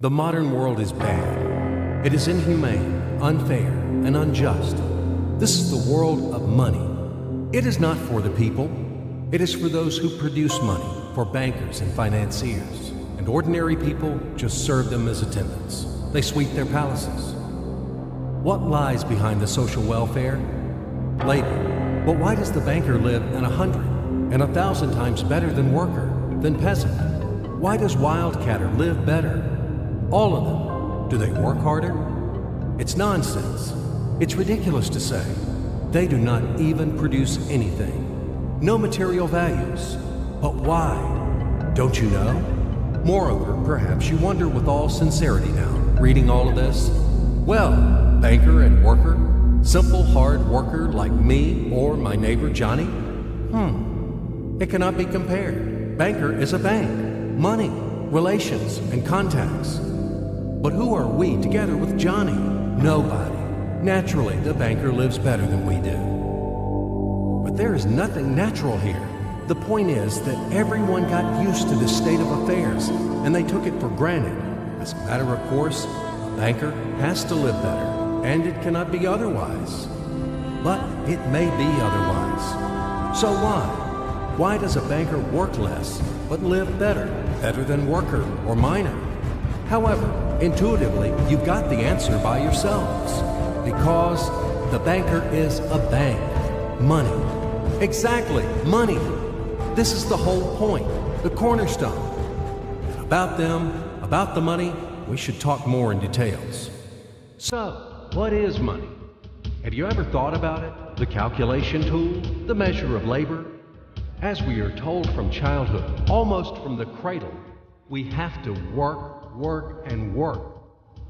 The modern world is bad. It is inhumane, unfair, and unjust. This is the world of money. It is not for the people. It is for those who produce money, for bankers and financiers. And ordinary people just serve them as attendants. They sweep their palaces. What lies behind the social welfare? Labor. But why does the banker live in 100 and 1,000 times better than worker, than peasant? Why does wildcatter live better? All of them. Do they work harder? It's nonsense. It's ridiculous to say. They do not even produce anything. No material values. But why? Don't you know? Moreover, perhaps you wonder with all sincerity now, reading all of this. Well, banker and worker, simple hard worker like me or my neighbor Johnny? It cannot be compared. Banker is a bank, money, relations, and contacts. But who are we together with Johnny? Nobody. Naturally, the banker lives better than we do. But there is nothing natural here. The point is that everyone got used to this state of affairs, and they took it for granted. As a matter of course, a banker has to live better, and it cannot be otherwise. But it may be otherwise. So why? Why does a banker work less, but live better? Better than worker or miner? However, intuitively, you've got the answer by yourselves. Because the banker is a bank. Money. Exactly, money. This is the whole point, the cornerstone. And about them, about the money, we should talk more in details. So, what is money? Have you ever thought about it? The calculation tool, the measure of labor? As we are told from childhood, almost from the cradle, we have to work, work, and work.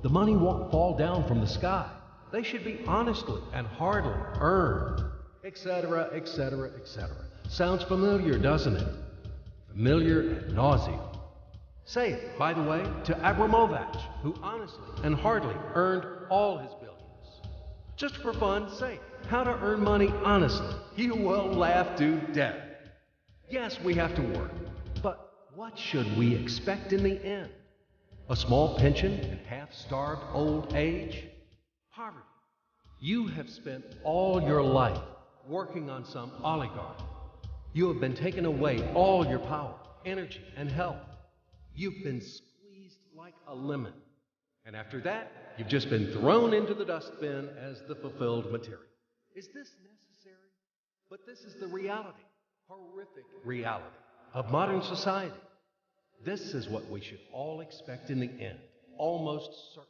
The money won't fall down from the sky. They should be honestly and hardly earned, etc., etc., etc. Sounds familiar, doesn't it? Familiar ad nauseum. Say it, by the way, to Abramovich, who honestly and hardly earned all his billions. Just for fun, say how to earn money honestly. You will laugh to death. Yes, we have to work, but what should we expect in the end? A small pension and half-starved old age? Poverty. You have spent all your life working on some oligarch. You have been taken away all your power, energy, and health. You've been squeezed like a lemon. And after that, you've just been thrown into the dustbin as the fulfilled material. Is this necessary? But this is the reality, horrific reality of modern society. This is what we should all expect in the end, almost certain.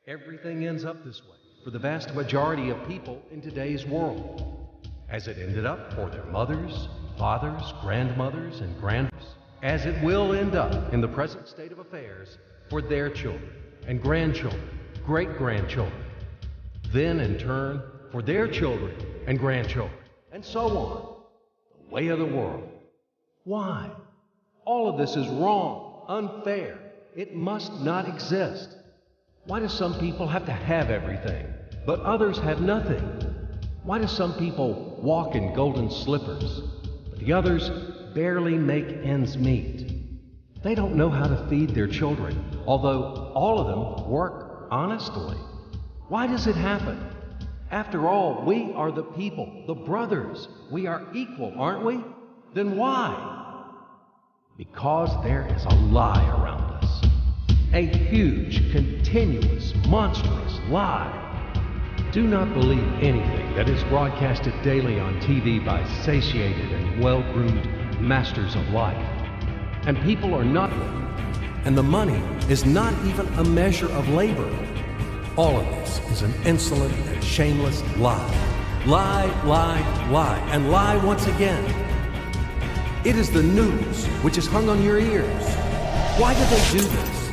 Everything ends up this way for the vast majority of people in today's world, as it ended up for their mothers, fathers, grandmothers, and grandfathers, as it will end up in the present state of affairs for their children and grandchildren, great-grandchildren, then in turn for their children and grandchildren, and so on. The way of the world. Why? All of this is wrong, unfair. It must not exist. Why do some people have to have everything, but others have nothing? Why do some people walk in golden slippers, but the others barely make ends meet? They don't know how to feed their children, although all of them work honestly. Why does it happen? After all, we are the people, the brothers. We are equal, aren't we? Then why? Because there is a lie around us. A huge, continuous, monstrous lie. Do not believe anything that is broadcasted daily on TV by satiated and well-groomed masters of life. And people are not, and the money is not even a measure of labor. All of this is an insolent and shameless lie. Lie, lie, lie, and lie once again. It is the news which is hung on your ears. Why do they do this?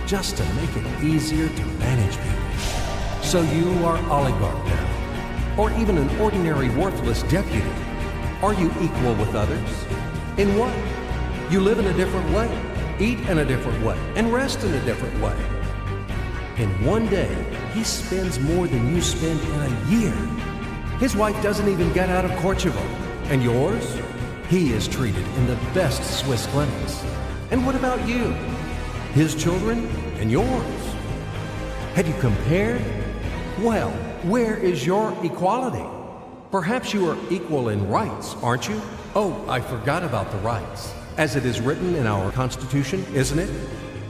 Just to make it easier to manage people. So you are oligarch now, or even an ordinary worthless deputy. Are you equal with others? In what? You live in a different way, eat in a different way, and rest in a different way. In one day, he spends more than you spend in a year. His wife doesn't even get out of Kosovo. And yours? He is treated in the best Swiss clinics. And what about you? his children and yours. Had you compared? Well, where is your equality? Perhaps you are equal in rights, aren't you? Oh, I forgot about the rights. As it is written in our Constitution, isn't it?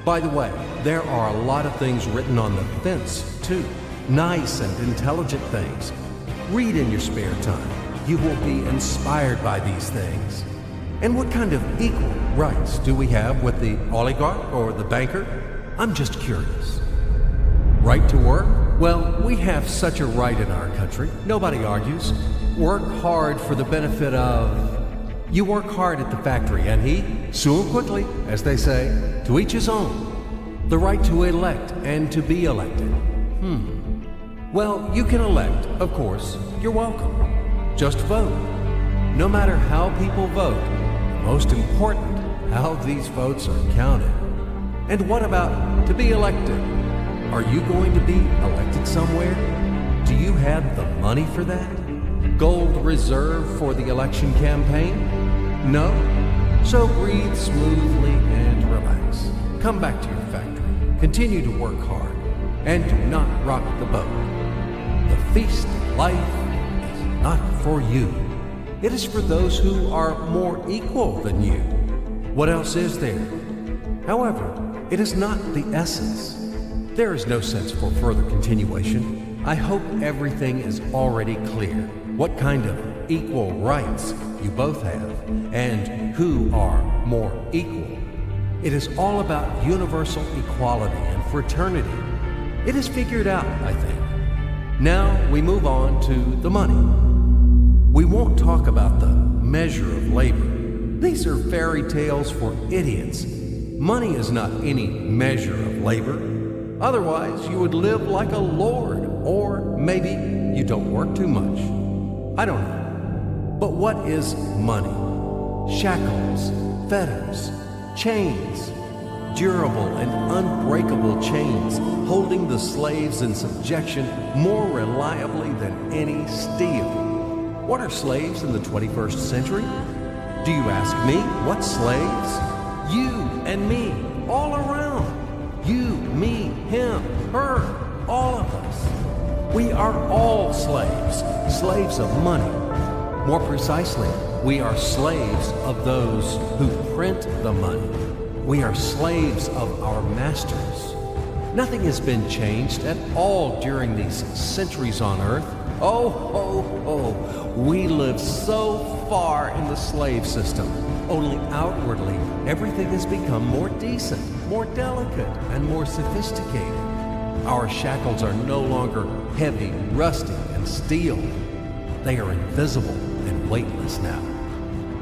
By the way, there are a lot of things written on the fence, too. Nice and intelligent things. Read in your spare time. You will be inspired by these things. And what kind of equal rights do we have with the oligarch or the banker? I'm just curious. Right to work? Well, we have such a right in our country. Nobody argues. Work hard for the benefit of... You work hard at the factory, and he, soon quickly, as they say, to each his own. The right to elect and to be elected. Well, you can elect, of course. You're welcome. Just vote. No matter how people vote, most important, how these votes are counted. And what about to be elected? Are you going to be elected somewhere? Do you have the money for that? Gold reserve for the election campaign? No? So breathe smoothly and relax. Come back to your factory. Continue to work hard. And do not rock the boat. The feast of life is not for you. It is for those who are more equal than you. What else is there? However, it is not the essence. There is no sense for further continuation. I hope everything is already clear. What kind of equal rights you both have, and who are more equal. It is all about universal equality and fraternity. It is figured out, I think. Now we move on to the money. We won't talk about the measure of labor. These are fairy tales for idiots. Money is not any measure of labor. Otherwise, you would live like a lord, or maybe you don't work too much. I don't know. But what is money? Shackles, fetters, chains, durable and unbreakable chains holding the slaves in subjection more reliably than any steel. What are slaves in the 21st century? Do you ask me? What slaves? You and me, all around. You, me, him, her, all of us. We are all slaves, slaves of money. More precisely, we are slaves of those who print the money. We are slaves of our masters. Nothing has been changed at all during these centuries on earth. Oh, oh, oh, we live so far in the slave system. Only outwardly, everything has become more decent, more delicate, and more sophisticated. Our shackles are no longer heavy, rusty, and steel. They are invisible and weightless now.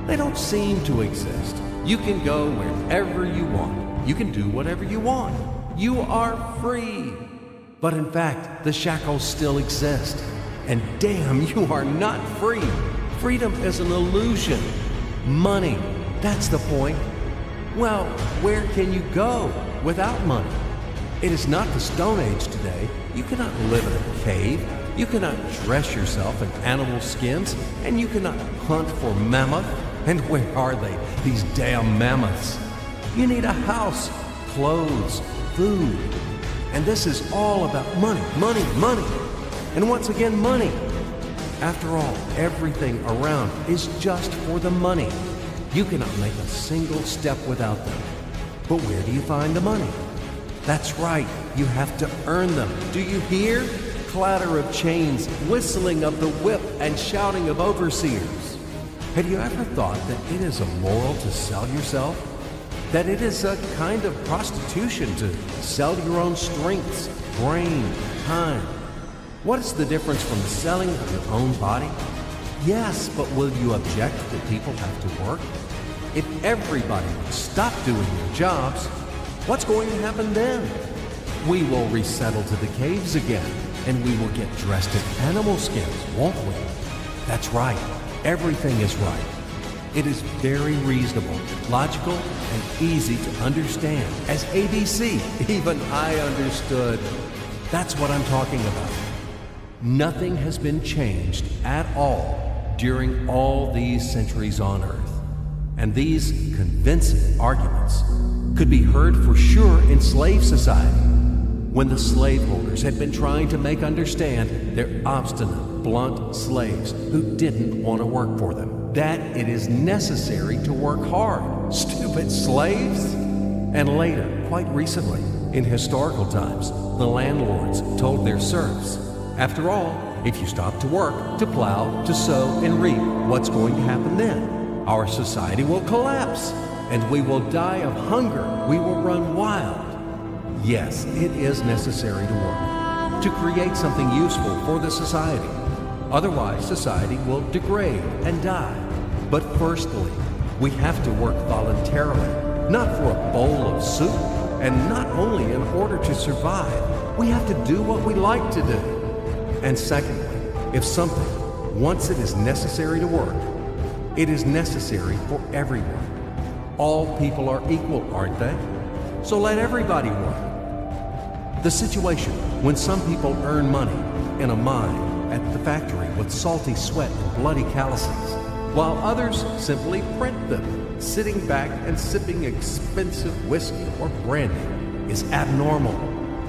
They don't seem to exist. You can go wherever you want. You can do whatever you want. You are free. But in fact, the shackles still exist. And damn, you are not free. Freedom is an illusion. Money, that's the point. Well, where can you go without money? It is not the Stone Age today. You cannot live in a cave. You cannot dress yourself in animal skins. And you cannot hunt for mammoth. And where are they, these damn mammoths? You need a house, clothes, food. And this is all about money, money, money. And once again, money. After all, everything around is just for the money. You cannot make a single step without them. But where do you find the money? That's right, you have to earn them. Do you hear? Clatter of chains, whistling of the whip, and shouting of overseers. Have you ever thought that it is immoral to sell yourself? That it is a kind of prostitution to sell your own strengths, brain, time? What is the difference from selling of your own body? Yes, but will you object that people have to work? If everybody would stop doing their jobs, what's going to happen then? We will resettle to the caves again, and we will get dressed in animal skins, won't we? That's right. Everything is right. It is very reasonable, logical, and easy to understand. As ABC, even I understood. That's what I'm talking about. Nothing has been changed at all during all these centuries on Earth. And these convincing arguments could be heard for sure in slave society, when the slaveholders had been trying to make understand their obstinate, blunt slaves who didn't want to work for them that it is necessary to work hard. Stupid slaves! And later, quite recently, in historical times, the landlords told their serfs, after all, if you stop to work, to plow, to sow, and reap, what's going to happen then? Our society will collapse, and we will die of hunger. We will run wild. Yes, it is necessary to work, to create something useful for the society. Otherwise, society will degrade and die. But firstly, we have to work voluntarily, not for a bowl of soup, and not only in order to survive. We have to do what we like to do. And secondly, if something, once it is necessary to work, it is necessary for everyone. All people are equal, aren't they? So let everybody work. The situation when some people earn money in a mine at the factory with salty sweat and bloody calluses, while others simply print them, sitting back and sipping expensive whiskey or brandy, is abnormal.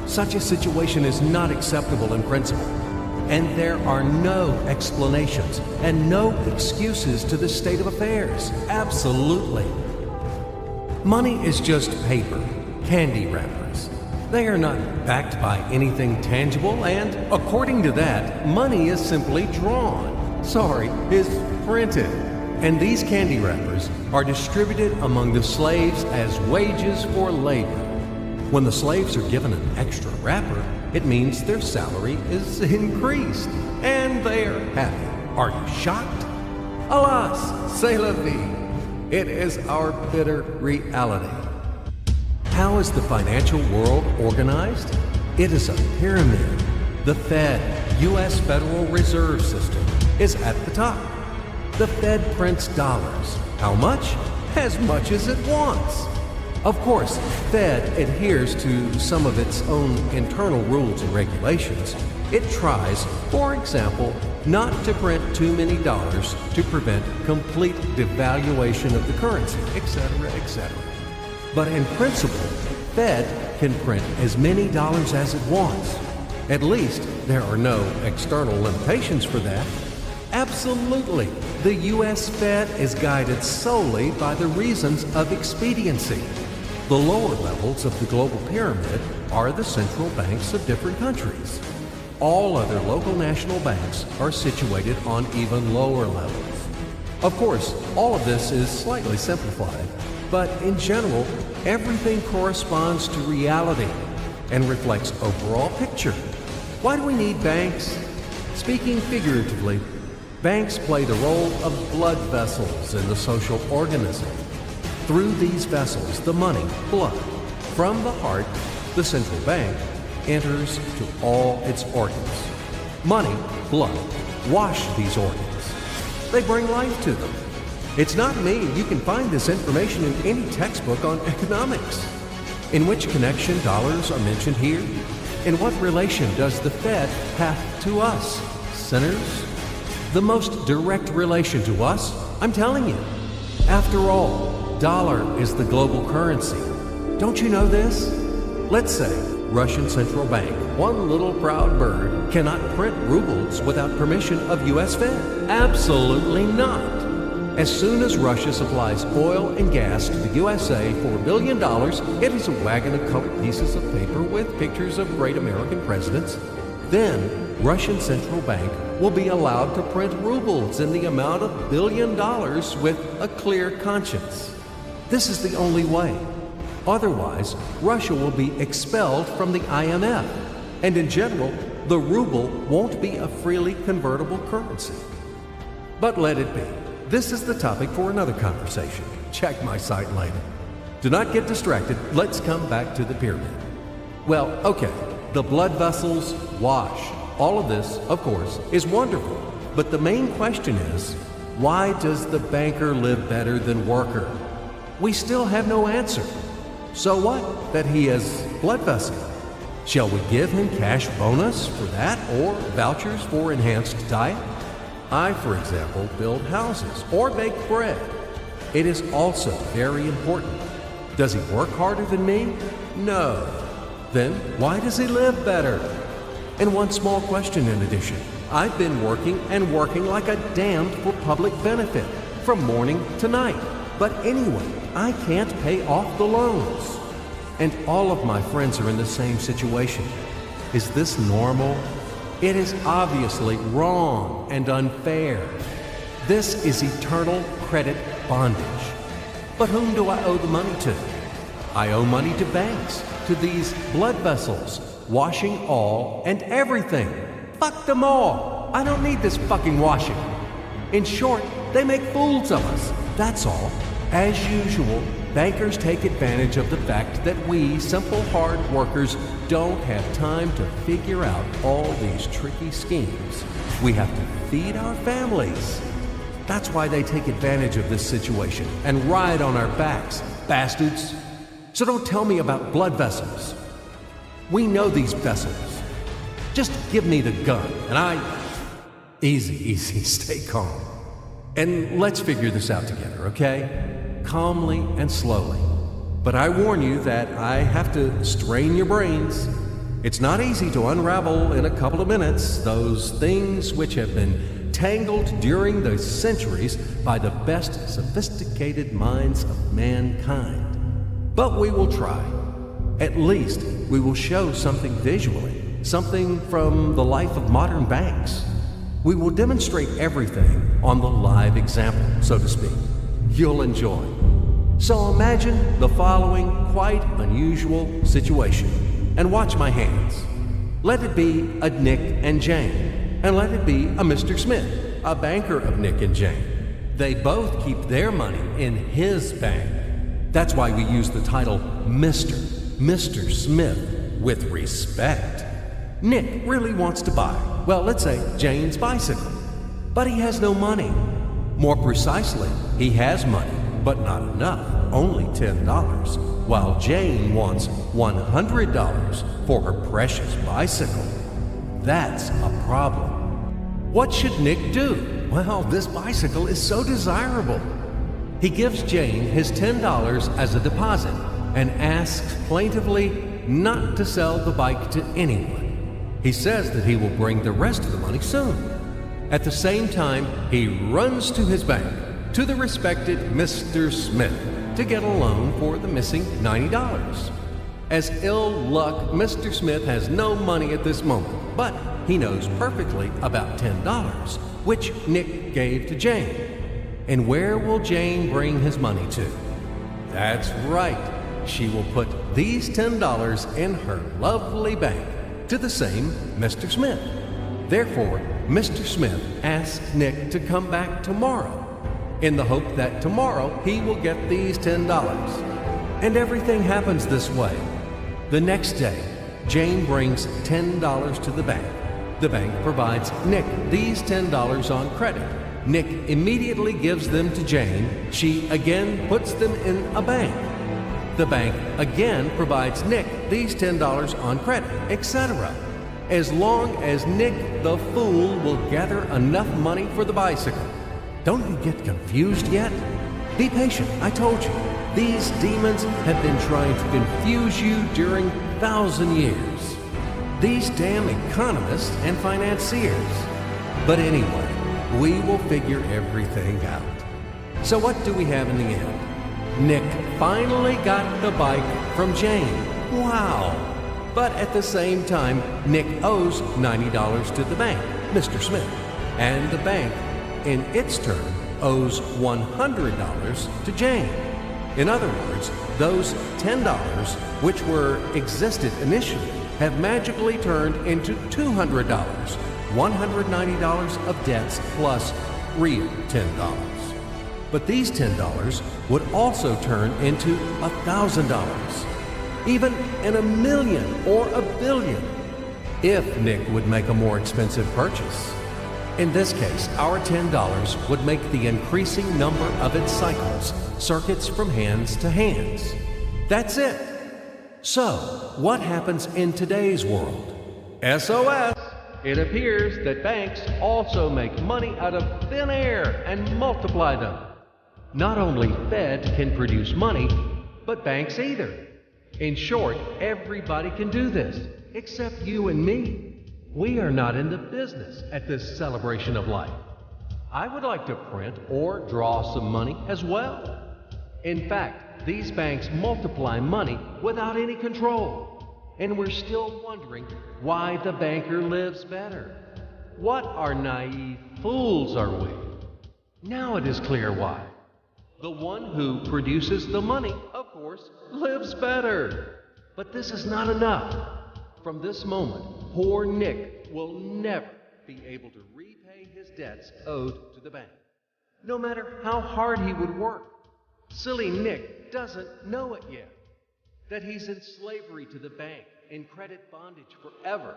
Such a situation is not acceptable in principle. And there are no explanations and no excuses to this state of affairs. Absolutely. Money is just paper, candy wrappers. They are not backed by anything tangible, and according to that, money is simply drawn. Sorry, is printed. And these candy wrappers are distributed among the slaves as wages for labor. When the slaves are given an extra wrapper, it means their salary is increased, and they are happy. Are you shocked? Alas, c'est la vie. It is our bitter reality. How is the financial world organized? It is a pyramid. The Fed, U.S. Federal Reserve System, is at the top. The Fed prints dollars. How much? As much as it wants. Of course, Fed adheres to some of its own internal rules and regulations. It tries, for example, not to print too many dollars to prevent complete devaluation of the currency, etc., etc. But in principle, Fed can print as many dollars as it wants. At least there are no external limitations for that. Absolutely, the U.S. Fed is guided solely by the reasons of expediency. The lower levels of the global pyramid are the central banks of different countries. All other local national banks are situated on even lower levels. Of course, all of this is slightly simplified, but in general, everything corresponds to reality and reflects overall picture. Why do we need banks? Speaking figuratively, banks play the role of blood vessels in the social organism. Through these vessels, the money, blood, from the heart, the central bank, enters to all its organs. Money, blood, wash these organs. They bring life to them. It's not me. You can find this information in any textbook on economics. In which connection dollars are mentioned here? In what relation does the Fed have to us, sinners? The most direct relation to us, I'm telling you. After all, dollar is the global currency. Don't you know this? Let's say Russian Central Bank, one little proud bird, cannot print rubles without permission of U.S. Fed. Absolutely not. As soon as Russia supplies oil and gas to the USA for $1 billion, it is a wagon of colored pieces of paper with pictures of great American presidents. Then, Russian Central Bank will be allowed to print rubles in the amount of $1 billion with a clear conscience. This is the only way. Otherwise, Russia will be expelled from the IMF, and in general, the ruble won't be a freely convertible currency. But let it be. This is the topic for another conversation. Check my site later. Do not get distracted. Let's come back to the pyramid. Well, okay, the blood vessels wash. All of this, of course, is wonderful. But the main question is, why does the banker live better than worker? We still have no answer. So what that he has blood vessel? Shall we give him cash bonus for that or vouchers for enhanced diet? I, for example, build houses or bake bread. It is also very important. Does he work harder than me? No. Then why does he live better? And one small question in addition. I've been working and working like a damned for public benefit from morning to night. But anyway, I can't pay off the loans. And all of my friends are in the same situation. Is this normal? It is obviously wrong and unfair. This is eternal credit bondage. But whom do I owe the money to? I owe money to banks, to these blood vessels, washing all and everything. Fuck them all. I don't need this fucking washing. In short, they make fools of us. That's all. As usual, bankers take advantage of the fact that we, simple hard workers, don't have time to figure out all these tricky schemes. We have to feed our families. That's why they take advantage of this situation and ride on our backs, bastards. So don't tell me about blood vessels. We know these vessels. Just give me the gun and Easy, stay calm. And let's figure this out together, okay? Calmly and slowly. But I warn you that I have to strain your brains. It's not easy to unravel in a couple of minutes those things which have been tangled during the centuries by the best sophisticated minds of mankind. But we will try. At least we will show something visually, something from the life of modern banks. We will demonstrate everything on the live example, so to speak. You'll enjoy. So imagine the following quite unusual situation, and watch my hands. Let it be a Nick and Jane, and let it be a Mr. Smith, a banker of Nick and Jane. They both keep their money in his bank. That's why we use the title Mr. Smith, with respect. Nick really wants to buy, well, let's say Jane's bicycle, but he has no money. More precisely, he has money, but not enough, only $10, while Jane wants $100 for her precious bicycle. That's a problem. What should Nick do? Well, this bicycle is so desirable. He gives Jane his $10 as a deposit and asks plaintively not to sell the bike to anyone. He says that he will bring the rest of the money soon. At the same time, he runs to his bank, to the respected Mr. Smith, to get a loan for the missing $90. As ill luck, Mr. Smith has no money at this moment, but he knows perfectly about $10, which Nick gave to Jane. And where will Jane bring his money to? That's right. She will put these $10 in her lovely bank, to the same Mr. Smith. Therefore, Mr. Smith asks Nick to come back tomorrow, in the hope that tomorrow he will get these $10. And everything happens this way. The next day, Jane brings $10 to the bank. The bank provides Nick these $10 on credit. Nick immediately gives them to Jane. She again puts them in a bank. The bank again provides Nick these $10 on credit, etc. As long as Nick the fool will gather enough money for the bicycle. Don't you get confused yet? Be patient, I told you. These demons have been trying to confuse you during 1,000 years. These damn economists and financiers. But anyway, we will figure everything out. So what do we have in the end? Nick finally got the bike from Jane. Wow! But at the same time, Nick owes $90 to the bank, Mr. Smith. And the bank, in its turn, owes $100 to Jane. In other words, those $10, which existed initially, have magically turned into $200, $190 of debts plus real $10. But these $10 would also turn into $1,000, even in $1 million or $1 billion, if Nick would make a more expensive purchase. In this case, our $10 would make the increasing number of its cycles, circuits from hands to hands. That's it. So, what happens in today's world? SOS! It appears that banks also make money out of thin air and multiply them. Not only Fed can produce money, but banks either. In short, everybody can do this, except you and me. We are not in the business at this celebration of life. I would like to print or draw some money as well. In fact, these banks multiply money without any control. And we're still wondering why the banker lives better. What are naive fools are we? Now it is clear why. The one who produces the money, of course, lives better. But this is not enough. From this moment, poor Nick will never be able to repay his debts owed to the bank, no matter how hard he would work. Silly Nick doesn't know it yet, that he's in slavery to the bank, in credit bondage forever,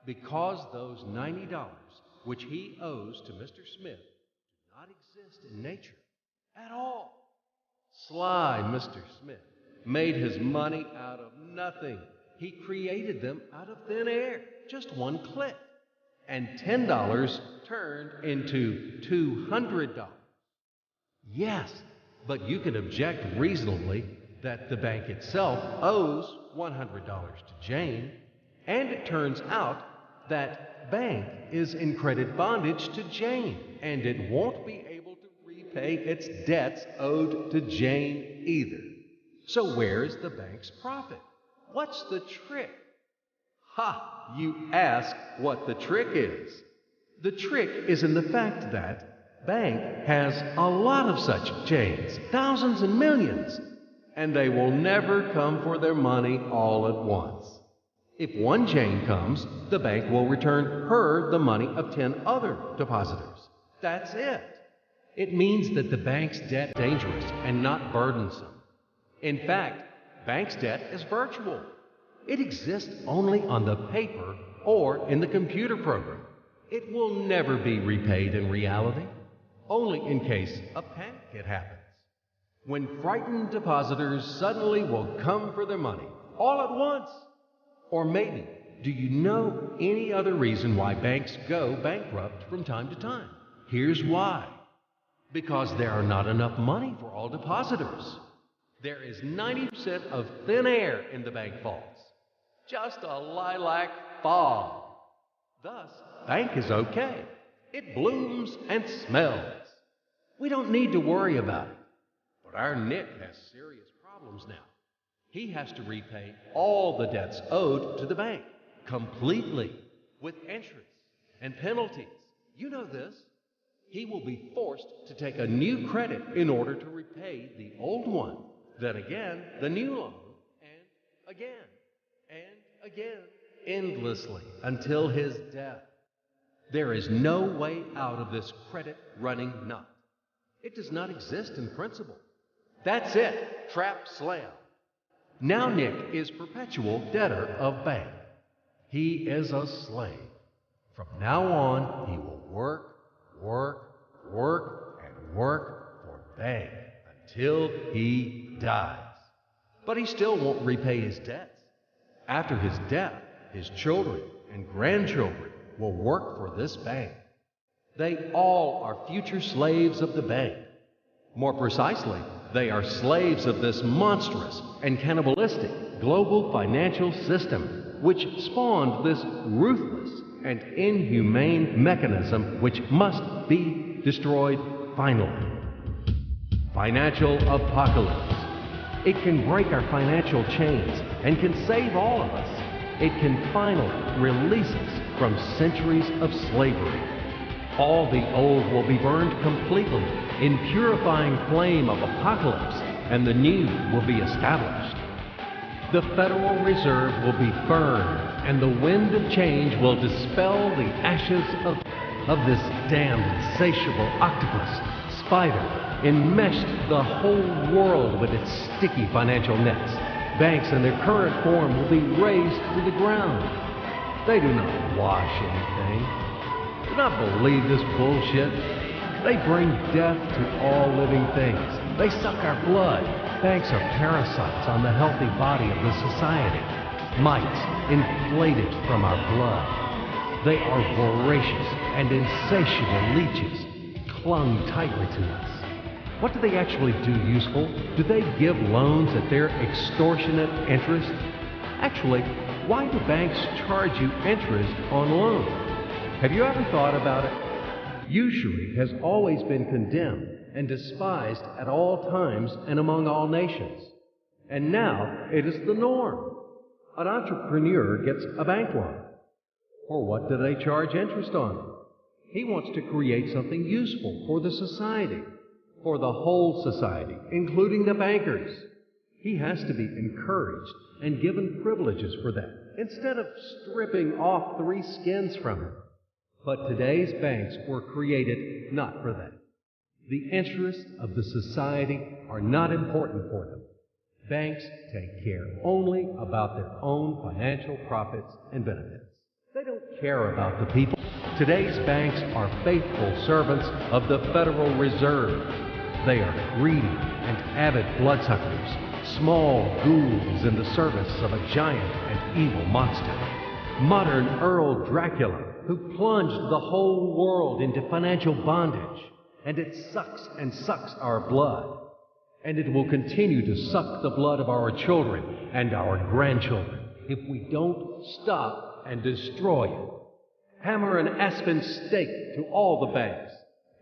because those $90 which he owes to Mr. Smith do not exist in nature at all. Sly Mr. Smith made his money out of nothing. He created them out of thin air, just one click. And $10 turned into $200. Yes, but you can object reasonably that the bank itself owes $100 to Jane, and it turns out that bank is in credit bondage to Jane, and it won't be able to repay its debts owed to Jane either. So where's the bank's profit? What's the trick? Ha! You ask what the trick is. The trick is in the fact that bank has a lot of such Janes, thousands and millions, and they will never come for their money all at once. If one Jane comes, the bank will return her the money of 10 other depositors. That's it. It means that the bank's debt is dangerous and not burdensome. In fact, bank's debt is virtual. It exists only on the paper or in the computer program. It will never be repaid in reality, only in case a panic hit happens, when frightened depositors suddenly will come for their money all at once. Or maybe, do you know any other reason why banks go bankrupt from time to time? Here's why. Because there are not enough money for all depositors. There is 90% of thin air in the bank vaults. Just a lilac fog. Thus, bank is okay. It blooms and smells. We don't need to worry about it. But our Nick has serious problems now. He has to repay all the debts owed to the bank, completely, with interest and penalties. You know this. He will be forced to take a new credit in order to repay the old one. Then again, the new loan, and again, endlessly, until his death. There is no way out of this credit running knot. It does not exist in principle. That's it, trap slam. Now Nick is perpetual debtor of bank. He is a slave. From now on, he will work for bank until he dies. But he still won't repay his debts. After his death, his children and grandchildren will work for this bank. They all are future slaves of the bank. More precisely, they are slaves of this monstrous and cannibalistic global financial system, which spawned this ruthless and inhumane mechanism which must be destroyed finally. Financial apocalypse. It can break our financial chains and can save all of us. It can finally release us from centuries of slavery. All the old will be burned completely in purifying flame of apocalypse, and the new will be established. The Federal Reserve will be burned, and the wind of change will dispel the ashes of this damned insatiable octopus, spider, enmeshed the whole world with its sticky financial nets. Banks in their current form will be razed to the ground. They do not wash anything. Do not believe this bullshit. They bring death to all living things. They suck our blood. Banks are parasites on the healthy body of the society. Mites inflated from our blood. They are voracious and insatiable leeches, clung tightly to us. What do they actually do useful? Do they give loans at their extortionate interest? Actually, why do banks charge you interest on loans? Have you ever thought about it? Usury has always been condemned and despised at all times and among all nations. And now it is the norm. An entrepreneur gets a bank loan. For what do they charge interest on? He wants to create something useful for the society, for the whole society, including the bankers. He has to be encouraged and given privileges for that, instead of stripping off 3 skins from him. But today's banks were created not for that. The interests of the society are not important for them. Banks take care only about their own financial profits and benefits. They don't care about the people. Today's banks are faithful servants of the Federal Reserve. They are greedy and avid bloodsuckers, small ghouls in the service of a giant and evil monster. Modern Earl Dracula, who plunged the whole world into financial bondage, and it sucks and sucks our blood. And it will continue to suck the blood of our children and our grandchildren if we don't stop and destroy it. Hammer an aspen stake to all the banks.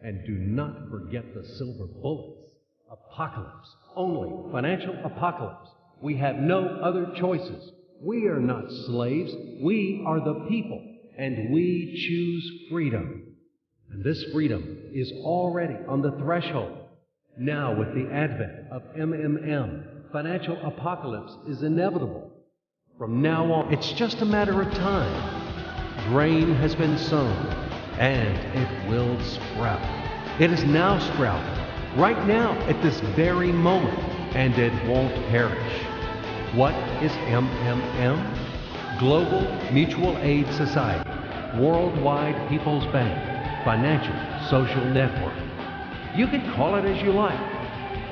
And do not forget the silver bullets. Apocalypse. Only financial apocalypse. We have no other choices. We are not slaves. We are the people. And we choose freedom. And this freedom is already on the threshold. Now, with the advent of MMM, financial apocalypse is inevitable. From now on, it's just a matter of time. Grain has been sown, and it will sprout. It is now sprouting, right now, at this very moment, and it won't perish. What is MMM? Global Mutual Aid Society, Worldwide People's Bank, Financial Social Network. You can call it as you like.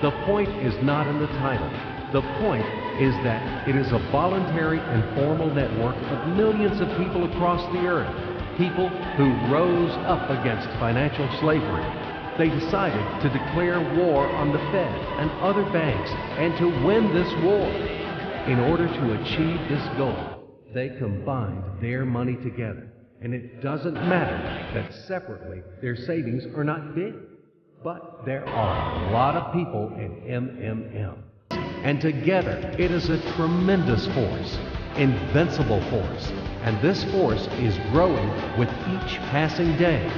The point is not in the title. The point is that it is a voluntary and formal network of millions of people across the earth, people who rose up against financial slavery. They decided to declare war on the Fed and other banks and to win this war. In order to achieve this goal, they combined their money together. And it doesn't matter that separately their savings are not big. But there are a lot of people in MMM. And together, it is a tremendous force, invincible force. And this force is growing with each passing day.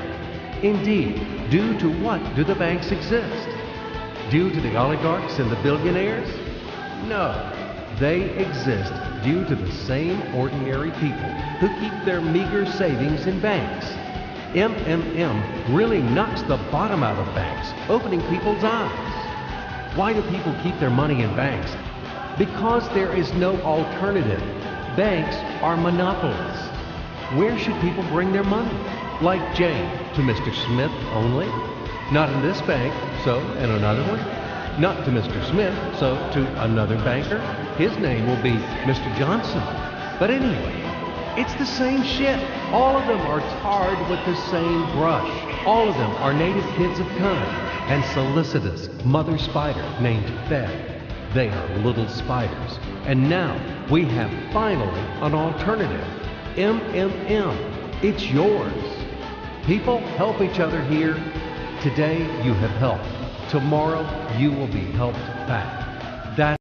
Indeed, due to what do the banks exist? Due to the oligarchs and the billionaires? No, they exist due to the same ordinary people who keep their meager savings in banks. MMM really knocks the bottom out of banks, opening people's eyes. Why do people keep their money in banks? Because there is no alternative. Banks are monopolies. Where should people bring their money? Like Jane, to Mr. Smith only? Not in this bank, so in another one? Not to Mr. Smith, so to another banker? His name will be Mr. Johnson. But anyway, it's the same shit. All of them are tarred with the same brush. All of them are native kids of kind and solicitous mother spider named Fed. They are little spiders. And now we have finally an alternative. MMM. It's yours. People help each other here. Today you have helped. Tomorrow you will be helped back. That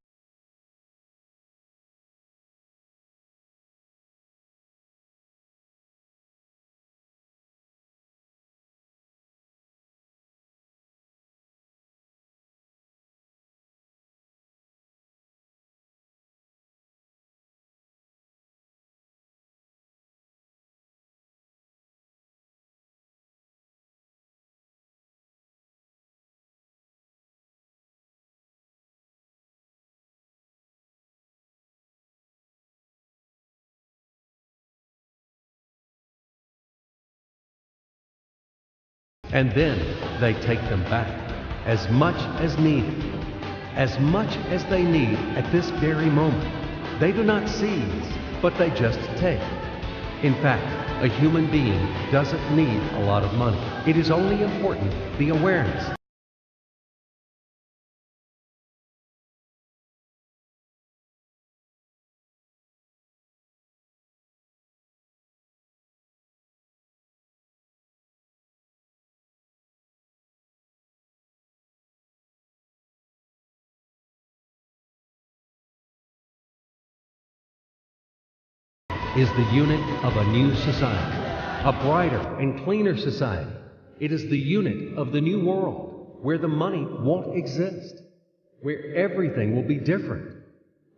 and then they take them back, as much as needed, as much as they need at this very moment. They do not seize, but they just take. In fact, a human being doesn't need a lot of money. It is only important the awareness is the unit of a new society, a brighter and cleaner society. It is the unit of the new world, where the money won't exist, where everything will be different,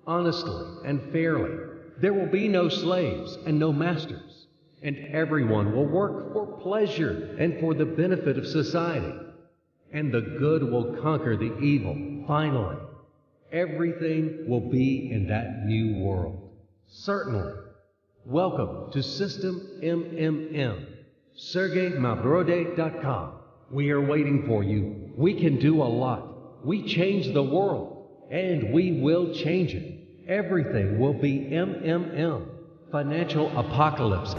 honestly and fairly. There will be no slaves and no masters, and everyone will work for pleasure and for the benefit of society. And the good will conquer the evil, finally. Everything will be in that new world. Certainly. Welcome to System MMM. SergeyMavrode.com. We are waiting for you. We can do a lot. We change the world, and we will change it. Everything will be MMM. Financial apocalypse.